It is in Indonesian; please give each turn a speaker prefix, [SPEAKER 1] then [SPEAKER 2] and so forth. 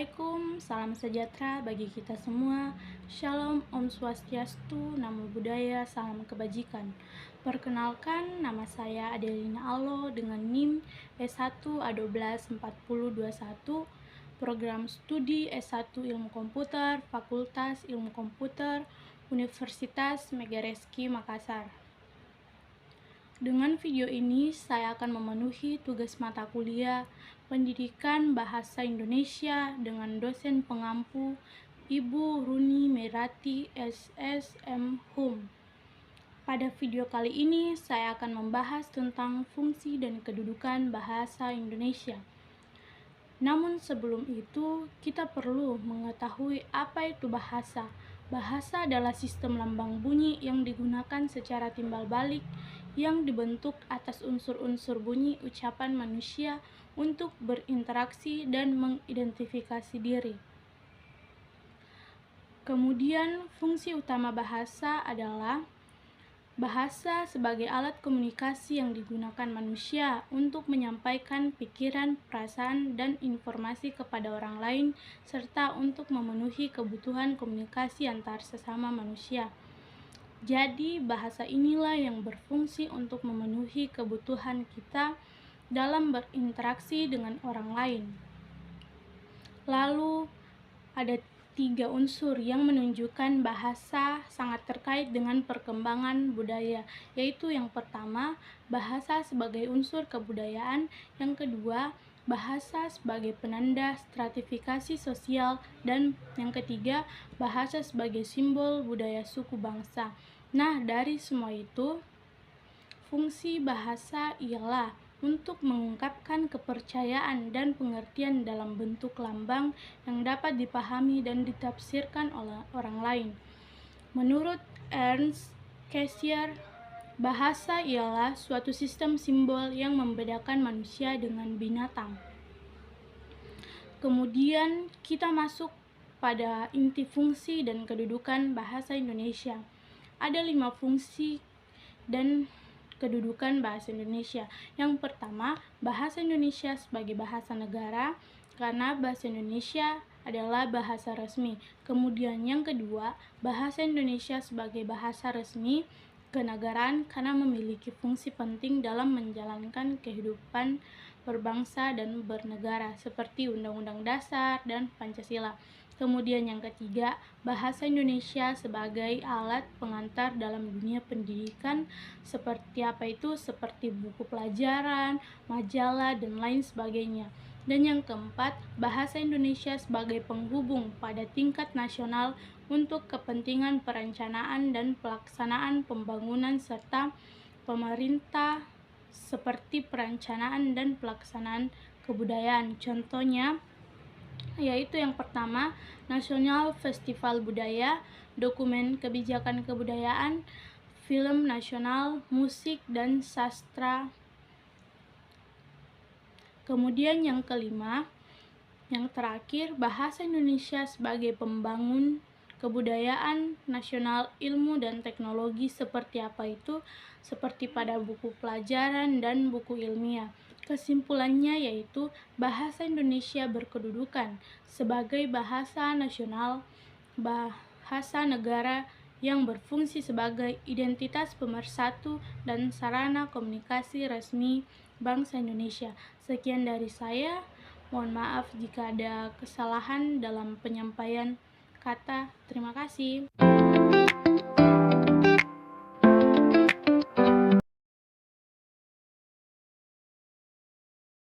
[SPEAKER 1] Assalamualaikum, salam sejahtera bagi kita semua. Shalom, Om Swastiastu, Namo Buddhaya, salam kebajikan. Perkenalkan, nama saya Adelina Allo dengan NIM S1 A124021, program studi S1 Ilmu Komputer, Fakultas Ilmu Komputer, Universitas Megareski Makassar. Dengan video ini, saya akan memenuhi tugas mata kuliah Pendidikan Bahasa Indonesia dengan dosen pengampu Ibu Runi Merati SSM Hum. Pada video kali ini, saya akan membahas tentang fungsi dan kedudukan bahasa Indonesia. Namun sebelum itu, kita perlu mengetahui apa itu bahasa. Bahasa adalah sistem lambang bunyi yang digunakan secara timbal balik yang dibentuk atas unsur-unsur bunyi ucapan manusia untuk berinteraksi dan mengidentifikasi diri. Kemudian, fungsi utama bahasa adalah bahasa sebagai alat komunikasi yang digunakan manusia untuk menyampaikan pikiran, perasaan, dan informasi kepada orang lain, serta untuk memenuhi kebutuhan komunikasi antar sesama manusia. Jadi, bahasa inilah yang berfungsi untuk memenuhi kebutuhan kita dalam berinteraksi dengan orang lain. Lalu, ada 3 unsur yang menunjukkan bahasa sangat terkait dengan perkembangan budaya, yaitu yang pertama, bahasa sebagai unsur kebudayaan, yang kedua, bahasa sebagai penanda stratifikasi sosial, dan yang ketiga, bahasa sebagai simbol budaya suku bangsa. Nah, dari semua itu, fungsi bahasa ialah untuk mengungkapkan kepercayaan dan pengertian dalam bentuk lambang yang dapat dipahami dan ditafsirkan oleh orang lain. Menurut Ernst Cassirer, bahasa ialah suatu sistem simbol yang membedakan manusia dengan binatang. Kemudian kita masuk pada inti fungsi dan kedudukan bahasa Indonesia. Ada 5 fungsi dan kedudukan bahasa Indonesia. Yang pertama, bahasa Indonesia sebagai bahasa negara, karena bahasa Indonesia adalah bahasa resmi. Kemudian yang kedua, bahasa Indonesia sebagai bahasa resmi kenegaraan karena memiliki fungsi penting dalam menjalankan kehidupan berbangsa dan bernegara seperti Undang-Undang Dasar dan Pancasila. Kemudian yang ketiga, bahasa Indonesia sebagai alat pengantar dalam dunia pendidikan seperti apa itu? Seperti buku pelajaran, majalah, dan lain sebagainya. Dan yang keempat, bahasa Indonesia sebagai penghubung pada tingkat nasional untuk kepentingan perencanaan dan pelaksanaan pembangunan serta pemerintah seperti perencanaan dan pelaksanaan kebudayaan. Contohnya yaitu yang pertama, National Festival Budaya, dokumen kebijakan kebudayaan, film nasional, musik, dan sastra. Kemudian yang kelima, yang terakhir, bahasa Indonesia sebagai pembangun kebudayaan nasional, ilmu dan teknologi seperti apa itu? Seperti pada buku pelajaran dan buku ilmiah. Kesimpulannya yaitu bahasa Indonesia berkedudukan sebagai bahasa nasional, bahasa negara yang berfungsi sebagai identitas pemersatu dan sarana komunikasi resmi bangsa Indonesia. Sekian dari saya. Mohon maaf jika ada kesalahan dalam penyampaian kata. Terima kasih.